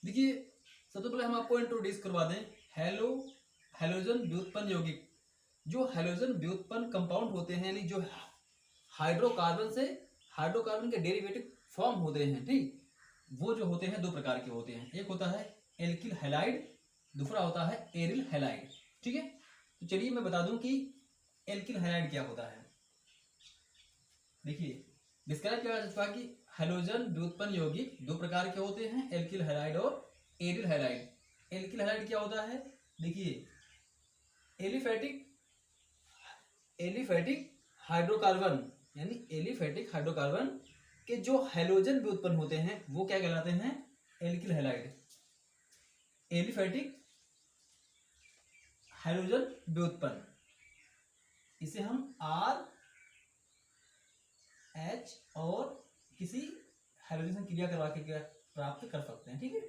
देखिए सबसे पहले हम आपको इंट्रोड्यूस करवा दें हैलोजन व्युत्पन्न यौगिक। जो हैलोजन व्युत्पन्न कंपाउंड होते हैं, यानी जो हाइड्रोकार्बन के डेरिवेटिव फॉर्म होते हैं, ठीक, वो जो होते हैं दो प्रकार के होते हैं। एक होता है एल्किल हैलाइड, दूसरा होता है एरिल हैलाइड। ठीक है, तो चलिए मैं बता दूं कि एल्किल हैलाइड क्या होता है। देखिए डिस्क्राइब किया जा सकता है कि हैलोजन व्युत्पन्न यौगिक दो प्रकार के होते हैं, एल्किल हैलाइड और एरिल हैलाइड। एल्किल हैलाइड क्या होता है? देखिए एलिफेटिक हाइड्रोकार्बन, यानी एलिफेटिक हाइड्रोकार्बन के जो हैलोजन व्युत्पन्न होते हैं वो क्या कहलाते हैं? Alkyl halide. एलिफेटिक हाइड्रोजन व्युत्पन्न, इसे हम आर एच और किसी हाइड्रोजन से क्रिया करवा के प्राप्त कर सकते हैं। ठीक है,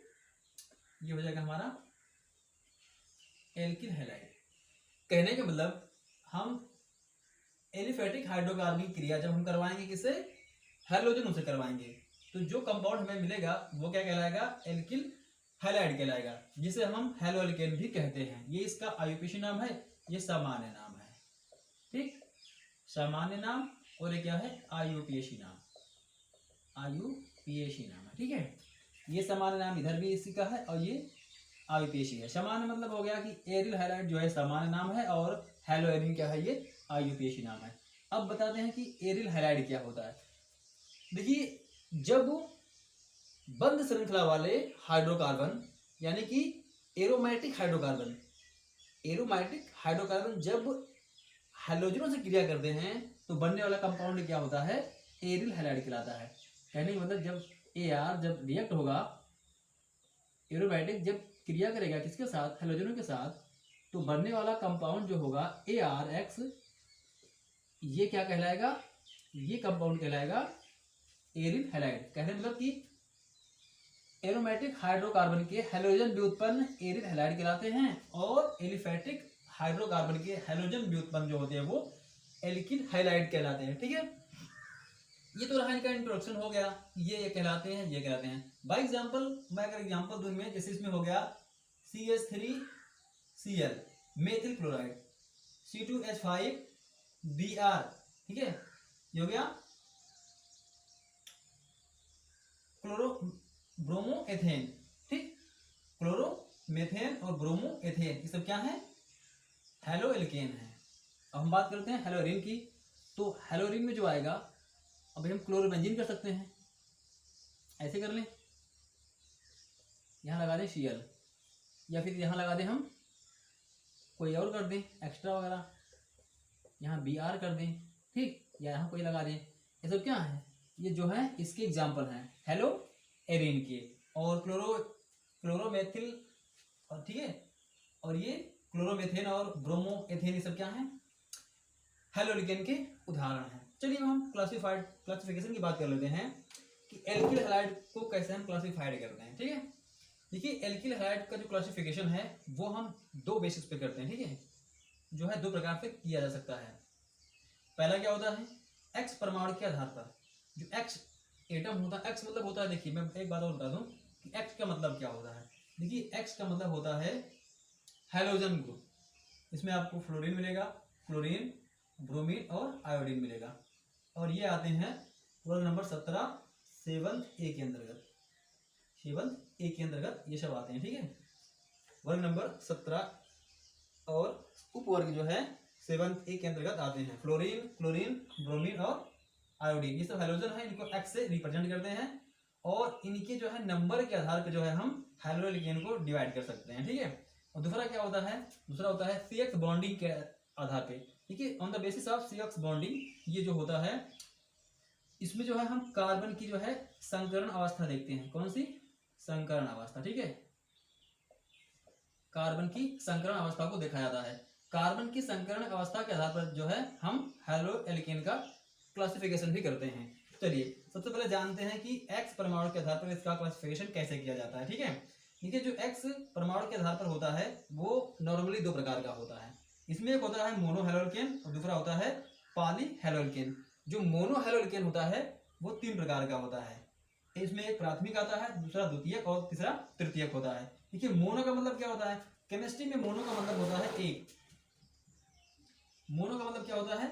ये हो जाएगा हमारा एल्किल हैलाइड। कहने का मतलब हम एलिफेटिक हाइड्रोकार्बन की क्रिया जब हम करवाएंगे किससे? हैलोजन से करवाएंगे, तो जो कंपाउंड हमें मिलेगा वो क्या कहलाएगा? एल्किल हैलाइड कहलाएगा, जिसे हम हैलोएल्केन भी कहते हैं। ये इसका आयुपेशी नाम है, ये सामान्य नाम है। ठीक, सामान्य नाम और ये क्या है? आयुपेशी नाम। आयुपेशी नाम है। ठीक है, ये सामान्य नाम इधर भी इसी का है और ये आयुपेशी है। सामान्य मतलब हो गया कि एरिल हैलाइड जो है सामान्य नाम है और हैलोएरिन क्या है? ये आयुपेशी नाम है। अब बताते हैं कि एरिल हैलाइड क्या होता है। देखिए जब बंद श्रृंखला वाले हाइड्रोकार्बन, यानी कि एरोमेटिक हाइड्रोकार्बन जब हैलोजनों से क्रिया करते हैं तो बनने वाला कंपाउंड क्या होता है? एरिल हैलाइड कहलाता है। कहने का मतलब जब AR जब रिएक्ट होगा, एरोमेटिक जब क्रिया करेगा किसके साथ? हैलोजनों के साथ, तो बनने वाला कंपाउंड जो होगा ARX, ये क्या कहलाएगा? ये कंपाउंड कहलाएगा एरिल हैलाइड। कहने मतलब कि एरोमेटिक हाइड्रोकार्बन के हैलोजन व्युत्पन्न एरिल हैलाइड कहलाते हैं और एलिफेटिक हाइड्रोकार्बन के हैलोजन व्युत्पन्न जो होते हैं वो एल्किल हैलाइड कहलाते हैं। ठीक है, ये तो रहा इनका इंट्रोडक्शन हो गया। ये कहलाते हैं, ये कहलाते हैं। बाय एग्जांपल मैं अगर एग्जांपल दूं इनमें, जैसे इसमें हो गया CH3Cl मेथिल क्लोराइड, C2H5Br, ठीक है, ये हो गया क्लोरो ब्रोमो एथेन। ठीक, क्लोरो मेथेन और ब्रोमो एथेन, ये सब क्या है? हैलोएल्केन है। अब हम बात करते हैं हैलोरीन की। तो हैलोरीन में जो आएगा, अब हम क्लोरोबेंजीन कर सकते हैं, ऐसे कर लें, यहाँ लगा दें Cl, या फिर यहाँ लगा दें हम कोई और कर दें एक्स्ट्रा वगैरह, यहाँ Br कर दें, ठीक, या यहाँ कोई लगा दें। ये सब क्या है? ये जो है इसके एग्जाम्पल हैं हैलोएरिन के, और क्लोरोमेथिल, और ठीक है, और ये क्लोरोमेथेन और ब्रोमो एथेन, ये सब क्या है? हैलोएल्केन के उदाहरण हैं। चलिए हम क्लासिफिकेशन की बात कर लेते हैं कि एल्किल हैलाइड को कैसे हम क्लासिफाइड करते हैं। ठीक है, देखिए एल्किल हैलाइड का जो क्लासिफिकेशन है वो हम दो बेसिस पे करते हैं। ठीक है, जो है दो प्रकार से किया जा सकता है। पहला क्या होता है? एक्स परमाणु के आधार पर जो एक्स एटम होता है, एक्स मतलब होता है, देखिए मैं एक बात और बता दूं कि एक्स का मतलब क्या होता है। देखिए एक्स का मतलब होता है हैलोजन ग्रुप, इसमें आपको फ्लोरीन मिलेगा, फ्लोरीन, ब्रोमीन और आयोडीन मिलेगा, और ये आते हैं वर्ग नंबर 17 7th A के अंतर्गत, 7th A के अंतर्गत ये सब आते हैं। ठीक है, वर्ग नंबर 17 और उपवर्ग जो है 7th A के अंतर्गत आते हैं। फ्लोरीन, क्लोरीन, ब्रोमीन और आयोडीन, ये सब हैलोजन है, इनको एक्स से रिप्रेजेंट करते हैं, और इनके जो है नंबर के आधार पर जो है हम हैलोएल्केन को डिवाइड कर सकते हैं। ठीक है, और दूसरा क्या होता है? दूसरा होता है CX बॉन्डिंग के आधार पे। देखिए on the basis of CX bonding, ये जो होता है इसमें जो है हम कार्बन की जो है संकरण अवस्था देखते हैं। कौन सी? संकरण अवस्था। ठीक है, कार्बन की संकरण अवस्था को देखा जाता है। कार्बन की संकरण अवस्था के आधार पर जो है हम हैलोएल्केन का क्लासिफिकेशन भी करते हैं। चलिए सबसे पहले जानते हैं कि एक्स परमाणु के आधार पर इसका क्लासिफिकेशन कैसे किया जाता है। ठीक है, देखिए जो एक्स परमाणु के आधार पर होता है वो नॉर्मली दो प्रकार का होता है। इसमें एक होता है मोनो हैलोएल्केन और दूसरा होता है पॉली हैलोएल्केन। जो मोनो हैलोएल्केन होता है वो तीन प्रकार का होता है। इसमें एक प्राथमिक आता है, दूसरा द्वितीयक और तीसरा तृतीयक होता है। देखिए मोनो का मतलब क्या होता है, केमिस्ट्री में मोनो का मतलब होता है एक। मोनो का मतलब क्या होता है,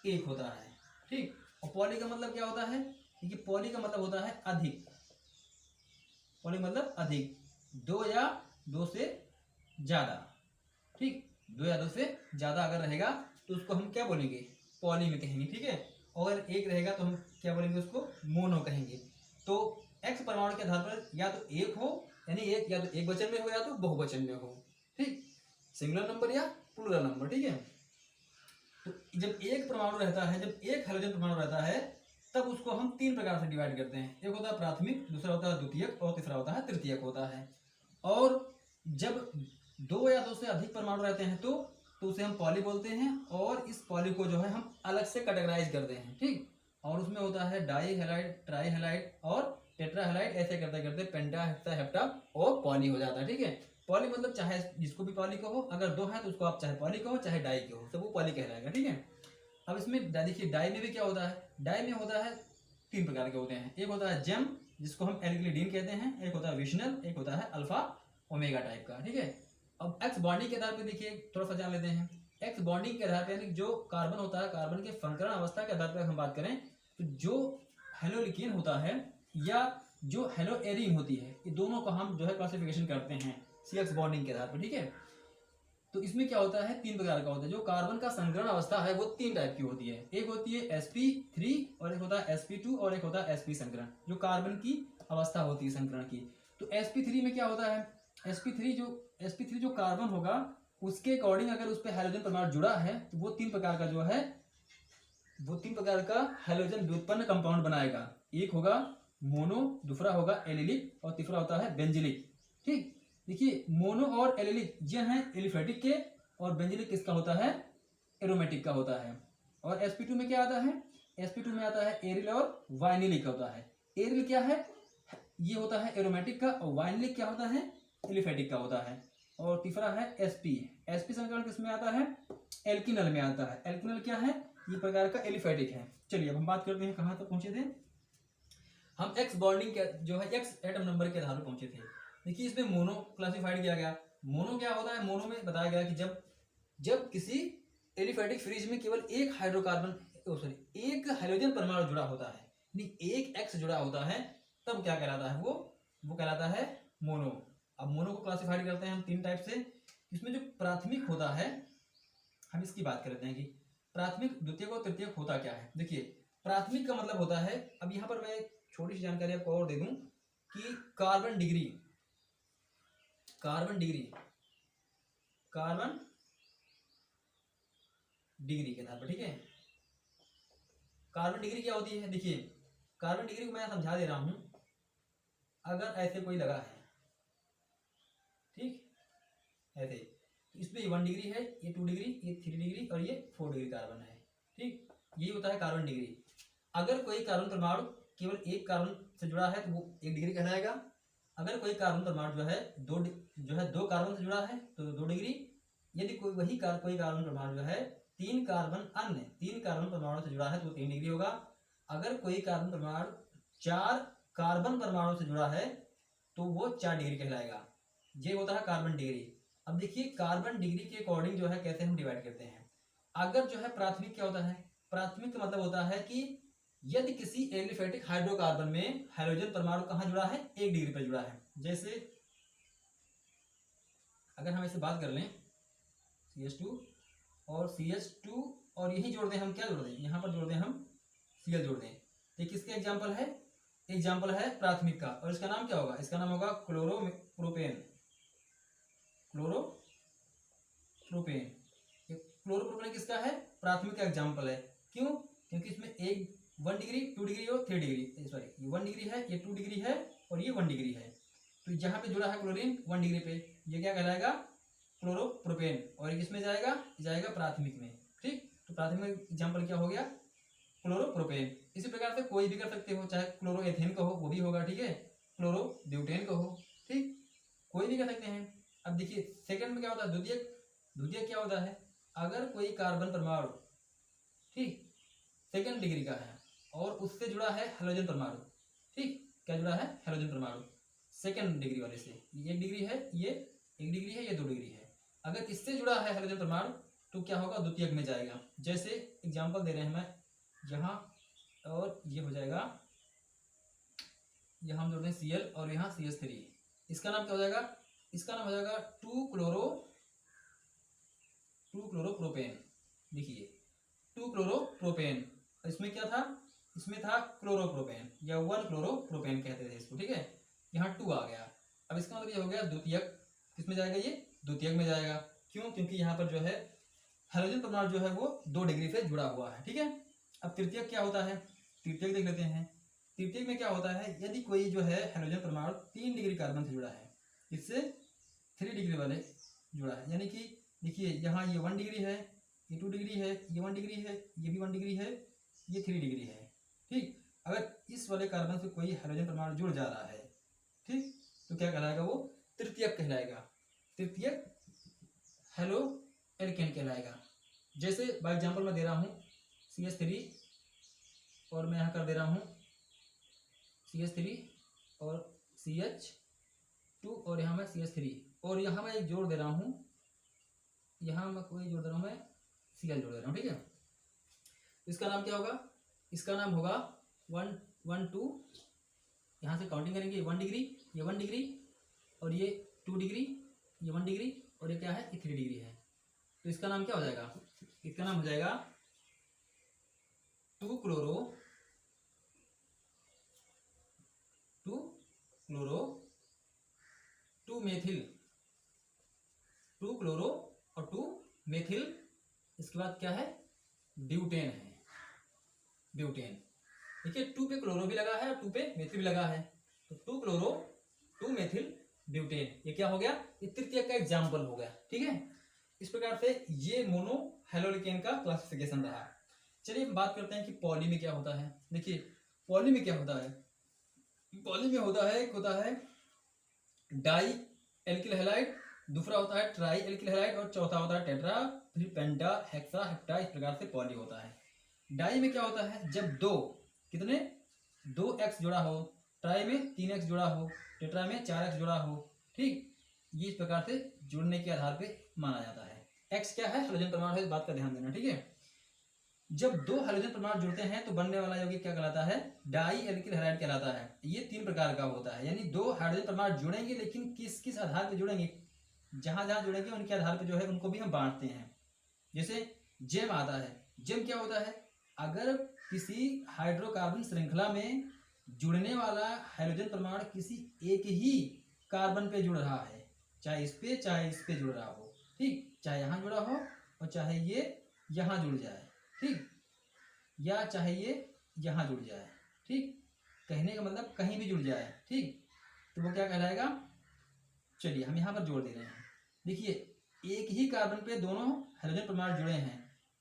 एक होता है, ठीक। और पॉली का मतलब क्या होता है, देखिए पॉली का मतलब होता है अधिक। पॉली मतलब अधिक, दो या दो से ज्यादा, ठीक। दो या दो से ज्यादा अगर रहेगा तो उसको हम क्या बोलेंगे, पॉली में कहेंगे, ठीक है। और एक रहेगा तो हम क्या बोलेंगे, उसको मोनो कहेंगे। तो एक्स परमाणु के आधार पर या तो एक हो, यानी एक या तो एक वचन में हो या तो बहुवचन में हो, ठीक। सिंगुलर नंबर या प्लूरल नंबर, ठीक है। तो जब एक परमाणु रहता है, जब एक हाइड्रोजन परमाणु रहता है, तब उसको हम तीन प्रकार से डिवाइड करते हैं। एक होता है प्राथमिक, दूसरा होता है द्वितीयक और तीसरा होता है तृतीयक होता है। और जब दो या दो से अधिक परमाणु रहते हैं तो उसे हम पॉली बोलते हैं। और इस पॉली को जो है हम अलग से कैटेगराइज करते हैं, ठीक। और उसमें होता है डाई हैलाइड, ट्राई हैलाइड और टेट्रा हैलाइड, ऐसे करते करते पेंटा, हेक्सा, हेप्टा और पॉली हो जाता है, ठीक है। पॉली मतलब चाहे जिसको भी पॉली कहो, अगर दो है तो उसको आप चाहे पॉली कहो चाहे डाई कहो, सब वो पॉली कहलाएगा, ठीक है। अब इसमें देखिए डाई में भी क्या होता है, डाई में होता है तीन प्रकार के होते हैं। एक होता है जेम, जिसको हम एल्किलिडीन कहते हैं, एक होता है विशनल, एक होता है अल्फा ओमेगा टाइप का, ठीक है। अब एक्स बॉन्डिंग के आधार पर देखिए थोड़ा सा जान लेते हैं। एक्स बॉन्डिंग के आधार पर यानी जो कार्बन होता है, कार्बन के फंकरण अवस्था के आधार पर हम बात करें तो जो हेलोलिकेन होता है या जो हेलो एरिन होती है, ये दोनों को हम जो है क्लासिफिकेशन करते हैं सी एक्स बॉन्डिंग के आधार पर, ठीक है। तो इसमें क्या होता है, तीन प्रकार का होता है। जो कार्बन का संकरण अवस्था है वो तीन टाइप की होती है। एक होती है sp3 और एक होता है sp2 और एक होता है sp संकरण, जो कार्बन की अवस्था होती है संकरण की। तो sp3 में क्या होता है, sp3 जो कार्बन होगा उसके अकॉर्डिंग अगर उस पर हाइड्रोजन परमाणु जुड़ा है तो वो तीन प्रकार का जो है, वो तीन प्रकार का हाइड्रोजन व्युत्पन्न कंपाउंड बनाएगा। एक होगा मोनो, दूसरा होगा एलिलिक और तीसरा होता है बेंजिलिक, ठीक। देखिए मोनो और एलिलिक ये हैं एलिफेटिक के, और बेंजिलिक किसका होता है, एरोमेटिक का होता है। और sp2 में क्या आता है, sp2 में आता है एरिल और वाइनिलिक होता है। एरिल क्या है, ये होता है एरोमेटिक का, और वाइनिलिक क्या होता है, एलिफेटिक का होता है। और तीसरा है sp संकरण किसमें आता है, एल्किनल में आता है। एल्किनल क्या है, ये प्रकार का एलिफेटिक है। चलिए अब हम बात करते हैं कहाँ तक पहुंचे थे। हम एक्स बॉन्डिंग के जो है एक्स एटम नंबर के आधार पर पहुंचे थे। देखिए इसमें मोनो क्लासिफाइड किया गया। मोनो क्या होता है, मोनो में बताया गया कि जब किसी एलिफेटिक फ्रीज में केवल एक हाइड्रोकार्बन एक हाइड्रोजन परमाणु जुड़ा होता है, यानी एक एक्स जुड़ा होता है, तब क्या कहलाता है, वो कहलाता है मोनो। अब मोनो को क्लासिफाइड करते हैं हम तीन टाइप से। इसमें जो प्राथमिक होता है, हम इसकी बात करते हैं कि प्राथमिक, द्वितीयक और तृतीयक होता क्या है। देखिए प्राथमिक का मतलब होता है, अब यहाँ पर मैं एक छोटी सी जानकारी आपको और दे दूं कि कार्बन डिग्री के आधार पर, ठीक है। कार्बन डिग्री क्या होती है, देखिए कार्बन डिग्री को मैं समझा दे रहा हूं। अगर ऐसे कोई लगा है, ठीक, ऐसे तो इसमें 1 डिग्री है, ये 2 डिग्री, ये 3 डिग्री और ये 4 डिग्री कार्बन है, ठीक। यही होता है कार्बन डिग्री। अगर कोई कार्बन परमाणु केवल एक कार्बन से जुड़ा है तो वो 1 डिग्री कहलाएगा। अगर कोई कार्बन परमाणु जो है दो कार्बन से जुड़ा है तो 2 डिग्री। यदि कोई कार्बन परमाणु जो है तीन कार्बन परमाणु से जुड़ा है तो 3 डिग्री होगा। अगर कोई कार्बन परमाणु 4 कार्बन परमाणु से जुड़ा है तो वो 4 डिग्री कहलाएगा। ये होता है कार्बन डिग्री। अब देखिए कार्बन डिग्री के अकॉर्डिंग जो है कैसे हम डिवाइड करते हैं। अगर जो है प्राथमिक क्या होता है, प्राथमिक का मतलब होता है कि यदि किसी एलिफेटिक हाइड्रोकार्बन में हाइड्रोजन परमाणु कहाँ जुड़ा है, 1 डिग्री पर जुड़ा है। जैसे अगर हम ऐसे बात कर लें CH2 और CH2 और यही जोड़ दें, हम क्या जोड़ दें, यहाँ पर जोड़ दें हम Cl जोड़ दें, तो किसके एग्जाम्पल है प्राथमिक का। और इसका नाम क्या होगा, इसका नाम होगा क्लोरोप्रोपेन। क्लोरोप्रोपेन किसका है, प्राथमिक का एग्जाम्पल है। क्यों, क्योंकि इसमें 1 डिग्री, 2 डिग्री और 3 डिग्री, सॉरी ये 1 डिग्री है, ये 2 डिग्री है और ये 1 डिग्री है। तो जहां पे जुड़ा है क्लोरीन 1 डिग्री पे, ये क्या कहलाएगा, क्लोरोप्रोपेन। और किसमें जाएगा प्राथमिक में, ठीक। तो प्राथमिक एग्जाम्पल क्या हो गया, क्लोरोप्रोपेन। इसी प्रकार से कोई भी कर सकते हो, चाहे क्लोरोएथेन कहो वो भी होगा, ठीक है, क्लोरोब्यूटेन कहो, ठीक, कोई भी कर सकते हैं। अब देखिए सेकंड में क्या होता है, द्वितीयक क्या होता है, अगर कोई कार्बन परमाणु, ठीक, सेकंड डिग्री का है और उससे जुड़ा है हाइड्रोजन परमाणु, ठीक, क्या जुड़ा है, हेलोजन परमाणु सेकेंड डिग्री वाले से, ये 1 डिग्री है, ये 1 डिग्री है, ये 2 डिग्री है। अगर इससे जुड़ा है हेलोजन परमाणु तो क्या होगा, द्वितीयक में जाएगा। जैसे एग्जांपल दे रहे हैं मैं यहाँ, और ये हो जाएगा, यहाँ हम जोड़ते हैं Cl और यहाँ CH3, इसका नाम क्या हो जाएगा, इसका नाम हो जाएगा 2 क्लोरोप्रोपेन। देखिए 2 क्लोरोप्रोपेन, इसमें क्या था, इसमें था क्लोरोप्रोपेन या 1 क्लोरोप्रोपेन कहते थे इसको, ठीक है। यहाँ 2 आ गया, अब इसका मतलब ये हो गया द्वितीयक, किसमें जाएगा, ये द्वितीयक में जाएगा। क्यों, क्योंकि यहाँ पर जो है हेलोजन परमाणु जो है वो 2 डिग्री से जुड़ा हुआ है, ठीक है। अब तृतीयक क्या होता है, तृतीयक देख लेते हैं। तृतीयक में क्या होता है, यदि कोई जो है हेलोजन परमाणु 3 डिग्री कार्बन से जुड़ा है, इससे 3 डिग्री वाले जुड़ा है, यानी कि देखिए यहाँ ये 1 डिग्री है, ये 2 डिग्री है, ये 1 डिग्री है, ये भी 1 डिग्री है, ये 3 डिग्री है, ठीक। अगर इस वाले कार्बन से कोई हेलोजन परमाणु जुड़ जा रहा है, ठीक, तो क्या कहलाएगा, वो तृतीयक कहलाएगा, तृतीयक हेलो एल्केन कहलाएगा। जैसे बाय एग्जांपल मैं दे रहा हूँ CH3 और मैं यहाँ कर दे रहा हूँ CH3 और CH2 और यहाँ मैं CH3 और यहाँ मैं एक जोड़ दे रहा हूँ, यहाँ मैं कोई जोड़ दे रहा हूँ, मैं Cl जोड़ दे रहा हूँ, ठीक है। इसका नाम क्या होगा, इसका नाम होगा 1 1 2, यहाँ से काउंटिंग करेंगे, 1 डिग्री, ये 1 डिग्री और ये 2 डिग्री, ये 1 डिग्री और ये क्या है, ये 3 डिग्री है। तो इसका नाम क्या हो जाएगा, इसका नाम हो जाएगा 2 क्लोरो 2 मेथिल, 2 क्लोरो और 2 मेथिल, इसके बाद क्या है, ब्यूटेन है, ब्यूटेन। देखिए 2 पे क्लोरो भी लगा है और 2 पे मेथिल भी लगा है, तो 2 क्लोरो 2 मेथिल ब्यूटेन, ये क्या हो गया, ये तृतीयक का एग्जाम्पल हो गया, ठीक है। इस प्रकार से ये मोनो हेलोलिकेन का क्लासिफिकेशन रहा। चलिए हम बात करते हैं कि पॉली में क्या होता है। देखिए पॉली में क्या होता है, पॉली में होता है, एक होता है डाई एल्किल हैलाइड, दूसरा होता है ट्राई एल्किल हैलाइड और चौथा होता है टेट्रा, फिर पेंटा, हेक्सा, हेप्टा, इस प्रकार से पॉली होता है। डाई में क्या होता है, जब कितने 2x जुड़ा हो, ट्राई में 3x जुड़ा हो, टेट्रा में 4x जुड़ा हो, ठीक, ये इस प्रकार से जुड़ने के आधार पे माना जाता है। x क्या है, हेलोजन परमाणु है, इस बात का ध्यान देना, ठीक है। जब 2 हेलोजन परमाणु जुड़ते हैं तो बनने वाला यौगिक क्या कहलाता है, डाई एल्किल हैलाइड कहलाता है। ये 3 प्रकार का होता है, यानी 2 हाइड्रोजन परमाणु जुड़ेंगे, लेकिन किस किस आधार पे जुड़ेंगे, जहां जहां जुड़ेंगे उनके आधार पे जो है उनको भी हम बांटते हैं। जैसे जेम आता है, जेम क्या होता है, अगर किसी हाइड्रोकार्बन श्रृंखला में जुड़ने वाला हाइड्रोजन परमाणु किसी एक ही कार्बन पे जुड़ रहा है, चाहे इस पे जुड़ रहा हो, ठीक, चाहे यहाँ जुड़ा हो और चाहे ये यहाँ जुड़ जाए, ठीक, या चाहे ये यहाँ जुड़ जाए, ठीक, कहने का मतलब कहीं भी जुड़ जाए, ठीक, तो वो क्या कहलाएगा। चलिए हम यहाँ पर जोड़ दे रहे हैं, देखिए एक ही कार्बन पे दोनों हाइड्रोजन परमाणु जुड़े हैं,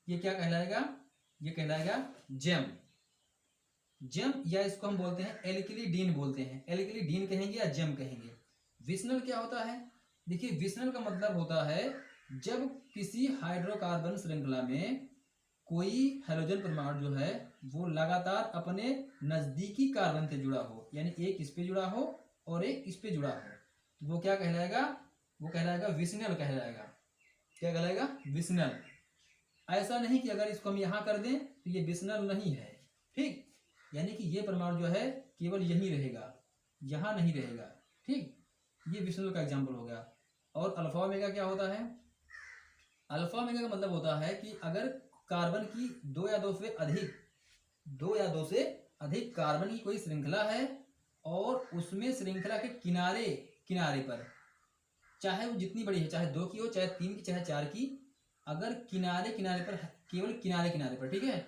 ये क्या कहलाएगा, ये कहलाएगा जेम। जेम या इसको हम बोलते हैं एल्किलिडीन बोलते हैं, एल्किलिडीन कहेंगे या जेम कहेंगे। विशनल क्या होता है, देखिए विशनल का मतलब होता है जब किसी हाइड्रोकार्बन श्रृंखला में कोई हाइड्रोजन परमाणु जो है वो लगातार अपने नजदीकी कार्बन से जुड़ा हो, यानी एक इस पे जुड़ा हो और एक इस पे जुड़ा हो, तो वो क्या कहलाएगा, वो कहलाएगा विशनल कहलाएगा। क्या कहलाएगा, विशनल। ऐसा नहीं कि अगर इसको हम यहाँ कर दें तो ये विशनल नहीं है, ठीक, यानी कि ये परमाणु जो है केवल यही रहेगा, यहाँ नहीं रहेगा, ठीक, ये विशनल का एग्जाम्पल हो गया। और अल्फा ओमेगा क्या होता है, अल्फा ओमेगा का मतलब होता है कि अगर कार्बन की 2 या 2 से अधिक कार्बन की कोई श्रृंखला है और उसमें श्रृंखला के किनारे किनारे पर, चाहे वो जितनी बड़ी है, चाहे 2 की हो, चाहे 3 की, चाहे 4 की, अगर किनारे किनारे पर, केवल किनारे किनारे पर, ठीक है,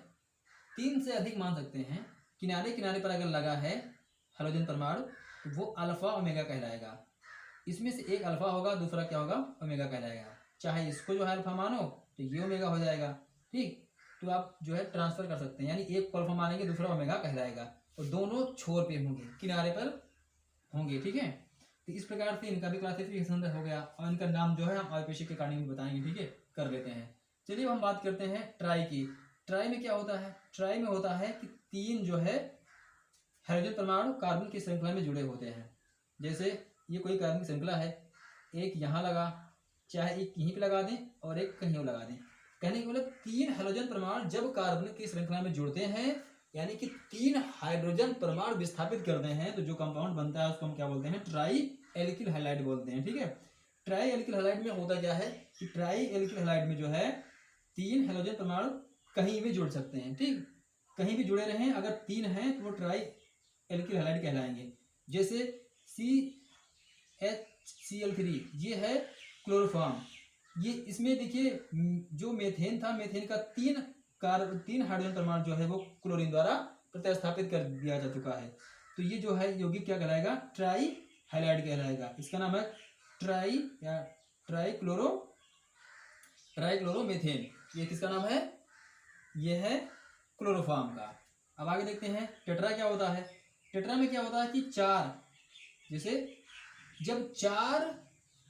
3 से अधिक मान सकते हैं, किनारे किनारे पर अगर लगा है हाइड्रोजन परमाणु तो वो अल्फा ओमेगा कहलाएगा। इसमें से एक अल्फा होगा, दूसरा क्या होगा, ओमेगा कहलाएगा। चाहे इसको जो है अल्फा मानो तो ये ओमेगा हो जाएगा, ठीक, तो आप जो है ट्रांसफर कर सकते हैं, यानी एक को अल्फा मानेंगे दूसरा ओमेगा कहलाएगा, और दोनों छोर पे होंगे, किनारे पर होंगे, ठीक है। तो इस प्रकार से इनका भी क्लासिफिकेशन हो गया और इनका नाम जो है हम आयुर्वेद के अकॉर्डिंग भी बताएंगे, ठीक है, कर लेते हैं। चलिए हम बात करते हैं ट्राई की। ट्राई में क्या होता है, ट्राई में होता है कि 3 जो है हाइड्रोजन परमाणु कार्बन की श्रृंखला में जुड़े होते हैं। जैसे ये कोई कार्बन की श्रृंखला है, एक यहाँ लगा, चाहे एक यहीं पे लगा दें और एक कहीं और लगा दें। कहने का मतलब 3 हाइड्रोजन परमाणु जब कार्बन की श्रृंखला में जुड़ते हैं, यानी कि 3 हाइड्रोजन परमाणु विस्थापित करते हैं, तो जो कंपाउंड बनता है उसको हम क्या बोलते हैं? ट्राई एल्किल हैलाइड बोलते हैं। ठीक है, ट्राई एल्किल हैलाइड में होता क्या है कि ट्राई एल्किल हैलाइड में जो है 3 हाइड्रोजन परमाणु कहीं भी जुड़ सकते हैं। ठीक, कहीं भी जुड़े रहें, अगर 3 हैं तो वो ट्राई एल्किल हैलाइड कहलाएंगे। जैसे CHCl3 ये है क्लोरोफॉर्म, ये इसमें देखिए जो मेथेन था, मेथेन का 3 हाइड्रोजन परमाणु जो है वो क्लोरीन द्वारा प्रतिस्थापित कर दिया जा चुका है। तो ये जो है यौगिक क्या कहलाएगा? ट्राई हैलाइड कहलाएगा। इसका नाम है ट्राई या ट्राइक्लोरोमेथेन। ये किसका नाम है? ये है क्लोरोफॉर्म का। अब आगे देखते हैं टेट्रा क्या होता है। टेट्रा में क्या होता है कि 4, जैसे जब 4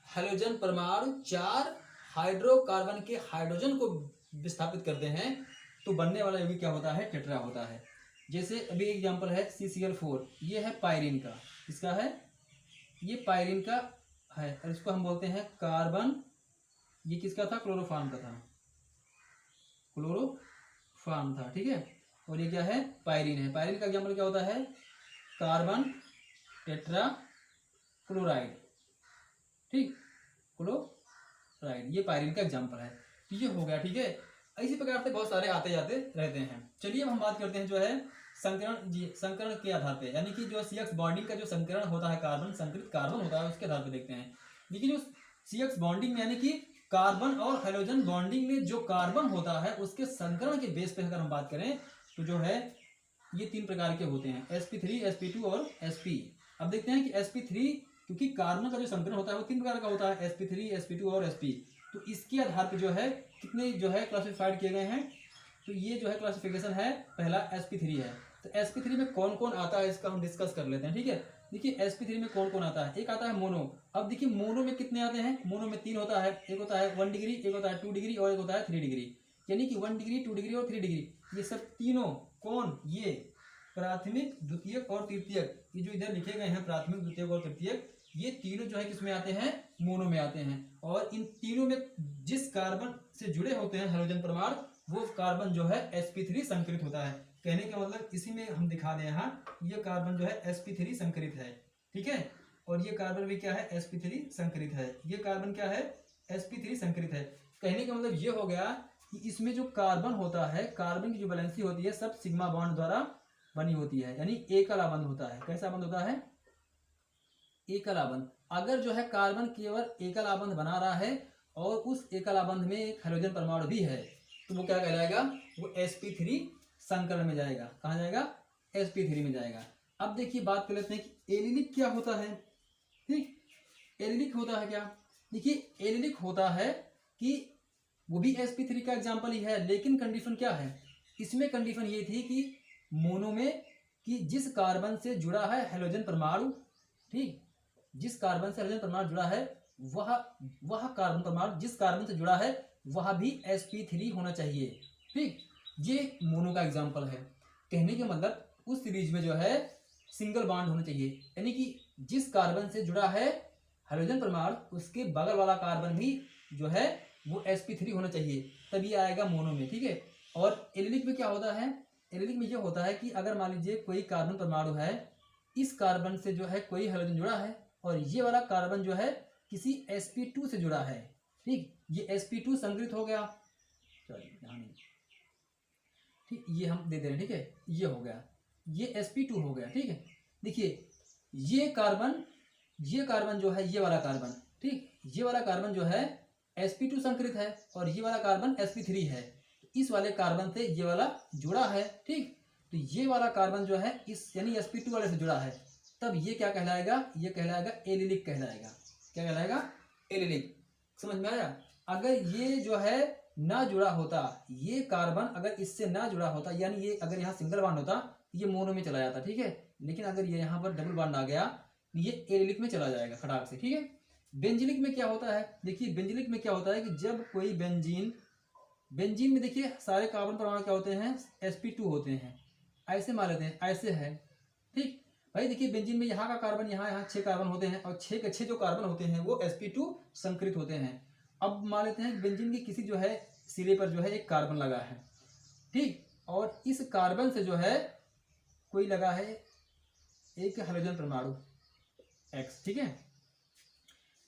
हाइड्रोजन परमाणु 4 हाइड्रोकार्बन के हाइड्रोजन को विस्थापित करते हैं तो बनने वाला यौगिक क्या होता है? टेट्रा होता है। जैसे अभी एग्जांपल है CCl4, ये है पायरीन का। इसका है, ये पायरीन का है और इसको हम बोलते हैं कार्बन। ये किसका था? क्लोरोफॉर्म का था, क्लोरोफॉर्म था। ठीक है, और ये क्या है? पायरीन है। पायरीन का एग्जांपल क्या होता है? Carbon tetra chloride. ठीक, क्लोराइड, ये पायरीन का एग्जांपल है। तो ये हो गया। ठीक है, इसी प्रकार से बहुत सारे आते जाते रहते हैं। चलिए अब हम बात करते हैं जो है संकरण के आधार पे, यानी कि जो CX बॉन्डिंग का जो संकरण होता है, कार्बन संकरित कार्बन होता है, उसके आधार पे देखते हैं। देखिए जो CX बॉन्डिंग में, यानी कि कार्बन और हाइड्रोजन बॉन्डिंग में जो कार्बन होता है उसके संकरण के बेस पे अगर हम बात करें तो जो है ये 3 प्रकार के होते हैं, sp3, sp2 और sp। अब देखते हैं कि sp3, क्योंकि कार्बन का जो संकरण होता है वो 3 प्रकार का होता है, sp3, sp2 और sp। तो इसके आधार पे जो है कितने जो है क्लासिफाइड किए गए हैं। तो ये जो है क्लासिफिकेशन है, पहला sp3 है। तो sp3 में कौन कौन आता है इसका हम डिस्कस कर लेते हैं। ठीक है, देखिए sp3 में कौन कौन आता है। एक आता है मोनो। अब देखिए मोनो में कितने आते हैं? मोनो में 3 होता है। एक होता है 1 डिग्री, एक होता है 2 डिग्री और एक होता है 3 डिग्री। यानी कि 1 डिग्री, 2 डिग्री और 3 डिग्री, ये सब तीनों कौन? ये प्राथमिक, द्वितीयक और तृतीयक। ये जो इधर लिखे गए हैं प्राथमिक, द्वितीयक और तृतीयक, ये तीनों जो है किसमें आते हैं? मोनो में आते हैं। और इन तीनों में जिस कार्बन से जुड़े होते हैं हाइड्रोजन परमाणु, वो कार्बन जो है sp3 संकरित होता है। कहने का मतलब इसी में हम दिखा दें यहाँ, ये कार्बन जो है sp3 संकरित है। ठीक है, और ये कार्बन भी क्या है? sp3 संकरित है। ये कार्बन क्या है? sp3 संकरित है। कहने का मतलब ये हो गया कि इसमें जो कार्बन होता है, कार्बन की जो वैलेंसी होती है सब सिग्मा बॉन्ड द्वारा बनी होती है, यानी एकल आबंध होता है। कैसा आबंध होता है? एकल आबंध। अगर जो है कार्बन केवल एकल आबंध बना रहा है और उस एकल आबंध में एक हाइड्रोजन परमाणु भी है तो वो क्या कहलाएगा? वो sp3 संकरण में जाएगा। कहाँ जाएगा? sp3 में जाएगा। अब देखिए बात कर लेते हैं कि एलिलिक क्या होता है। ठीक, एलिलिक होता है क्या? देखिए एलिलिक होता है कि वो भी sp3 का एग्जाम्पल ही है, लेकिन कंडीशन क्या है इसमें? कंडीशन ये थी कि मोनो में कि जिस कार्बन से जुड़ा है हाइड्रोजन परमाणु, ठीक, जिस कार्बन से हाइड्रोजन परमाणु जुड़ा है वह कार्बन परमाणु जिस कार्बन से जुड़ा है वह भी sp3 होना चाहिए। ठीक, ये मोनो का एग्जाम्पल है। कहने के मतलब उस सीरीज में जो है सिंगल बॉन्ड होना चाहिए, यानी कि जिस कार्बन से जुड़ा है हाइड्रोजन परमाणु उसके बगल वाला कार्बन भी जो है वो sp3 होना चाहिए, तभी आएगा मोनो में। ठीक है, और एलिलिक में क्या होता है? एलिलिक में ये होता है कि अगर मान लीजिए कोई कार्बन परमाणु है, इस कार्बन से जो है कोई हाइड्रोजन जुड़ा है और ये वाला कार्बन जो है किसी sp2 से जुड़ा है। ठीक, ये sp2 संकरित हो गया, ठीक, ये हम दे दे रहे हैं। ठीक है, ये हो गया, ये sp2 हो गया। ठीक है, देखिए ये कार्बन जो है, ये वाला कार्बन, ठीक, ये वाला कार्बन जो है sp2 संकरित है और ये वाला कार्बन sp3 है। इस वाले कार्बन से ये वाला जुड़ा है। ठीक, तो ये वाला कार्बन जो है इस यानी sp2 वाले से जुड़ा है, तब ये क्या कहलाएगा? ये कहलाएगा एलिलिक कहलाएगा। क्या कहलाएगा? एलिलिक। समझ में आया? अगर ये जो है ना जुड़ा होता, ये कार्बन अगर इससे ना जुड़ा होता, यानी ये अगर यहाँ सिंगल बॉन्ड होता ये मोनो में चला जाता। ठीक है, लेकिन अगर ये यहाँ पर डबल बॉन्ड आ गया ये एलिलिक में चला जाएगा खटाक से। ठीक है, बेंजिलिक में क्या होता है? देखिए बेंजिलिक में क्या होता है कि जब कोई बेंजीन में देखिए सारे कार्बन परमाणु क्या होते हैं? sp2 होते हैं। ऐसे मान लेते हैं, ऐसे है ठीक भाई, देखिए बेंजीन में यहाँ का कार्बन यहाँ 6 कार्बन होते हैं और 6 के 6 जो कार्बन होते हैं वो sp2 संकरित होते हैं। अब मान लेते हैं बेंजीन के किसी जो है सिरे पर जो है एक कार्बन लगा है, ठीक, और इस कार्बन से जो है कोई लगा है एक हाइड्रोजन परमाणु X, ठीक है,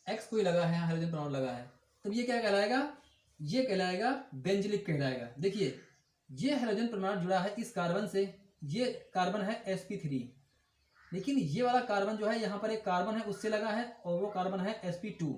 X कोई लगा है, हाइड्रोजन परमाणु लगा है, तब ये क्या कहलाएगा, ये कहलाएगा बेंजिलिक कहलाएगा। देखिए ये हाइड्रोजन परमाणु जुड़ा है इस कार्बन से, ये कार्बन है sp3, लेकिन ये वाला कार्बन जो है यहाँ पर एक कार्बन है उससे लगा है और वो कार्बन है sp2,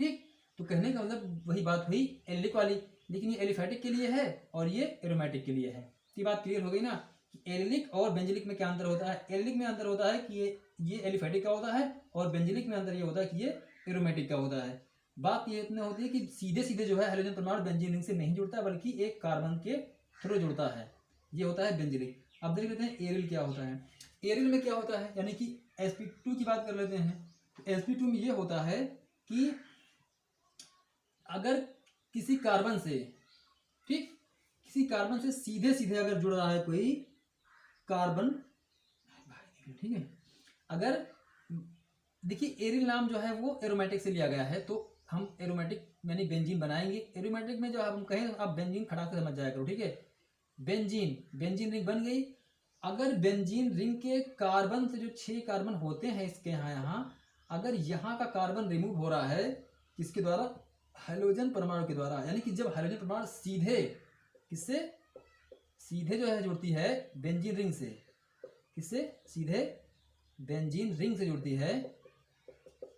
ठीक। तो कहने का मतलब वही बात हुई एलिलिक वाली, लेकिन ये एलिफेटिक के लिए है और ये एरोमेटिक के लिए है। ये बात क्लियर हो गई ना कि एलिलिक और बेंजिलिक में क्या अंतर होता है। एलिलिक में अंतर होता है कि ये एलिफेटिक का होता है और बेंजिलिक में अंतर ये होता है कि ये एरोमेटिक का होता है। बात ये इतनी होती है कि सीधे सीधे जो है हाइड्रोजन परमाणु बेंजीन रिंग से नहीं जुड़ता बल्कि एक कार्बन के थ्रू जुड़ता है, ये होता है बेंजिलिक। अब देख लेते हैं एरिल क्या होता है। एरिल में क्या होता है, यानी कि sp2 की बात कर लेते हैं। sp2 में ये होता है कि अगर किसी कार्बन से, ठीक, किसी कार्बन से सीधे सीधे अगर जुड़ रहा है कोई कार्बन, ठीक है, अगर देखिए एरिल नाम जो है वो एरोमेटिक से लिया गया है, तो हम एरोमेटिक यानी बेंजीन बनाएंगे। एरोमेटिक में जो हम कहें आप बेंजीन खड़ा कर समझ जाया करो, ठीक है, बेंजीन रिंग बन गई। अगर बेंजीन रिंग के कार्बन से जो 6 कार्बन होते हैं इसके यहाँ अगर यहाँ का कार्बन रिमूव हो रहा है किसके द्वारा, हाइड्रोजन परमाणु के द्वारा, यानी कि जब हाइड्रोजन परमाणु सीधे किससे, सीधे जो है जुड़ती है बेंजीन रिंग से, किससे, सीधे बेंजीन रिंग से जुड़ती है,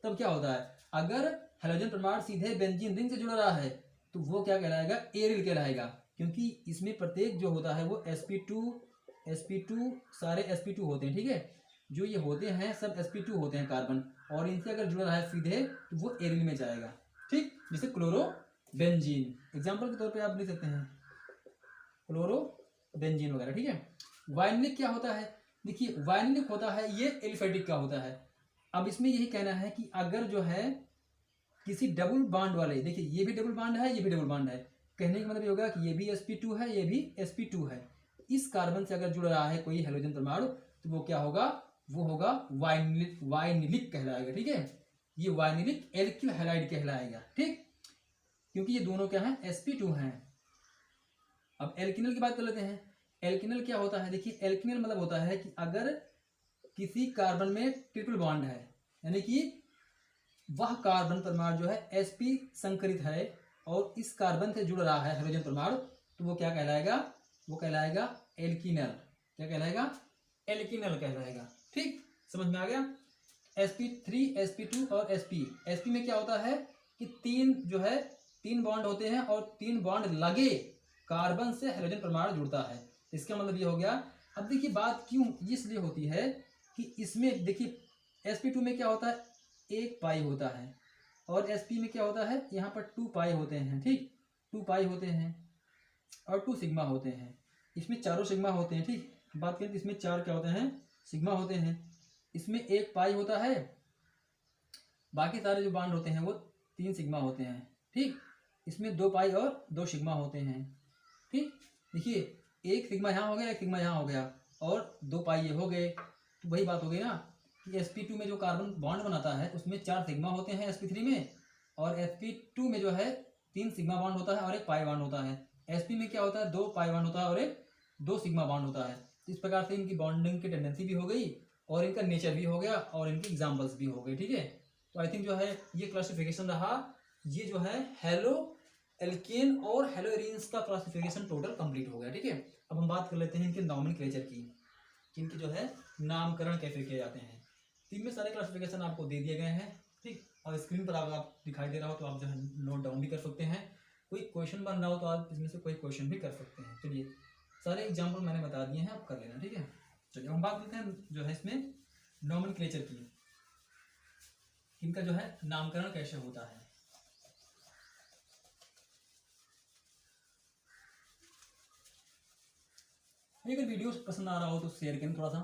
तब क्या होता है, अगर हाइड्रोजन परमाणु सीधे बेंजीन रिंग से जुड़ रहा है तो वो क्या कहलाएगा, एरिल कहलाएगा, क्योंकि इसमें प्रत्येक जो होता है वो sp2 सारे sp2 होते हैं, ठीक है, जो ये होते हैं सब sp2 होते हैं कार्बन, और इनसे अगर जुड़ रहा है सीधे तो वो एरिल में जाएगा, ठीक। जैसे क्लोरो बेंजीन एग्जाम्पल के तौर पे आप लिख सकते हैं, क्लोरो बेंजीन वगैरह, ठीक है। वाइनिलिक क्या होता है, देखिए वाइनिलिक होता है ये एलिफेटिक का होता है। अब इसमें यही कहना है कि अगर जो है किसी डबल बॉन्ड वाले, देखिए ये भी डबल बॉन्ड है, ये भी डबल बॉन्ड है, कहने का मतलब ये होगा कि ये भी sp2 है, ये भी sp2 है, इस कार्बन से अगर जुड़ रहा है कोई हाइड्रोजन परमाणु तो वो क्या होगा, वो होगा वाइनिलिक कहलाएगा, ठीक है, ये वाइनिलिक एल्किल हैलाइड कहलाएगा, ठीक, क्योंकि ये दोनों क्या है, sp2 हैं। अब एल्किनल की बात कर लेते हैं। एल्किनल क्या होता है, देखिए एल्किनल मतलब होता है कि अगर किसी कार्बन में ट्रिपल बॉन्ड है, यानी कि वह कार्बन परमाणु जो है sp संकरित है और इस कार्बन से जुड़ रहा है हाइड्रोजन परमाणु, तो वो क्या कहलाएगा, वो कहलाएगा एल्किनल। क्या कहलाएगा, एल्किनल कहलाएगा, ठीक, समझ में आ गया। sp3 sp2 और sp में क्या होता है कि तीन बॉन्ड होते हैं और 3 बॉन्ड लगे कार्बन से हाइड्रोजन परमाणु जुड़ता है, इसका मतलब ये हो गया। अब देखिए बात क्यों इसलिए होती है कि इसमें देखिए sp2 में क्या होता है, 1 पाई होता है और sp में क्या होता है, यहाँ पर 2 पाई होते हैं, ठीक, 2 पाई होते हैं और 2 सिग्मा होते हैं, इसमें चारों सिग्मा होते हैं, ठीक। बात करें तो इसमें 4 क्या होते हैं, सिग्मा होते हैं, इसमें 1 पाई होता है, बाकी सारे जो बॉन्ड होते हैं वो 3 सिग्मा होते हैं, ठीक, इसमें 2 पाई और 2 सिग्मा होते हैं, ठीक। देखिए 1 सिग्मा यहाँ हो गया, 1 सिग्मा यहाँ हो गया और 2 पाई ये हो गए, तो वही बात हो गई ना कि sp2 में जो कार्बन बॉन्ड बनाता है उसमें 4 सिग्मा होते हैं sp3 में, और sp2 में जो है 3 सिग्मा बॉन्ड होता है और 1 पाई बॉन्ड होता है। sp में क्या होता है, 2 पाई बॉन्ड होता है और 2 सिग्मा बॉन्ड होता है। इस प्रकार से इनकी बॉन्डिंग की टेंडेंसी भी हो गई और इनका नेचर भी हो गया और इनके एग्जाम्पल्स भी हो गए, ठीक है। तो आई थिंक जो है ये क्लासिफिकेशन रहा, ये जो है हेलो एल्केन और हेलोइरिन्स का क्लासिफिकेशन टोटल कंप्लीट हो गया, ठीक है। अब हम बात कर लेते हैं इनके नॉमेनक्लेचर की, इनके जो है नामकरण कैसे किए जाते हैं। तीन में सारे क्लासिफिकेशन आपको दे दिए गए हैं, ठीक, और स्क्रीन पर अगर आप दिखाई दे रहा हो तो आप जो है नोट डाउन भी कर सकते हैं, कोई क्वेश्चन बन रहा हो तो आप इसमें से कोई क्वेश्चन भी कर सकते हैं। चलिए सारे एग्जाम्पल मैंने बता दिए हैं, आप कर लेना, ठीक है। चलिए हम बात करते हैं जो है इसमें नॉमेनक्लेचर की, इनका जो है नामकरण कैसे होता है। अगर वीडियो पसंद आ रहा हो तो शेयर करें, थोड़ा सा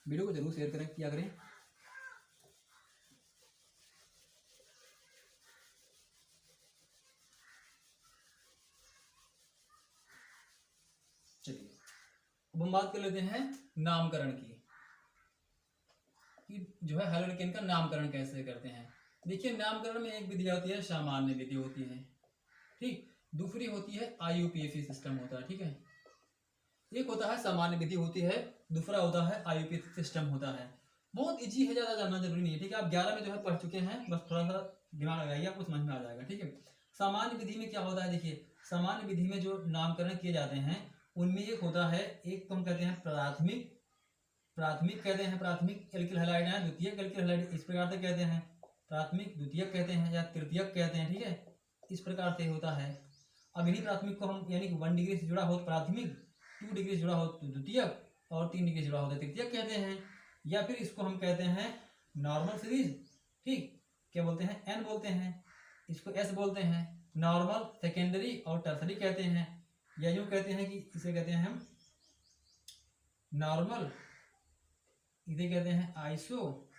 वीडियो को जरूर शेयर करें, किया करें। चलिए अब हम बात कर लेते हैं नामकरण की। जो है हैलो एल्केन का नामकरण कैसे करते हैं। देखिए नामकरण में एक विधि होती है सामान्य विधि होती है, ठीक। दूसरी होती है IUPAC सिस्टम होता है, ठीक है। एक होता है सामान्य विधि होती है, दूसरा होता है IUPAC सिस्टम होता है। बहुत इजी है, ज़्यादा जानना जरूरी नहीं है, ठीक है। आप 11 में जो है पढ़ चुके हैं, बस थोड़ा सा दिमाग लगाइए, आपको समझ में आ जाएगा, ठीक है। सामान्य विधि में क्या होता है, देखिए सामान्य विधि में जो नामकरण किए जाते हैं उनमें एक होता है, एक को हम कहते हैं प्राथमिक, प्राथमिक कहते हैं, प्राथमिक एल्किल हैलाइड है, द्वितीयक एल्किल हैलाइड, इस प्रकार से कहते हैं। प्राथमिक द्वितीयक कहते हैं या तृतीयक कहते हैं, ठीक है, इस प्रकार से होता है। अब इन्हीं प्राथमिक को हम यानी कि 1 डिग्री से जुड़ा हो तो प्राथमिक, 2 डिग्री से जुड़ा हो तो द्वितीयक, और 3 डिग्री से जुड़ा हो तो तृतीयक कहते हैं। या फिर इसको हम कहते हैं नॉर्मल सीरीज, ठीक, क्या बोलते हैं, एन बोलते हैं, इसको एस बोलते हैं। नॉर्मल, सेकेंडरी और टर्सरी कहते हैं। या यूँ कहते हैं कि इसे कहते हैं हम नॉर्मल, इसे कहते हैं आइसो,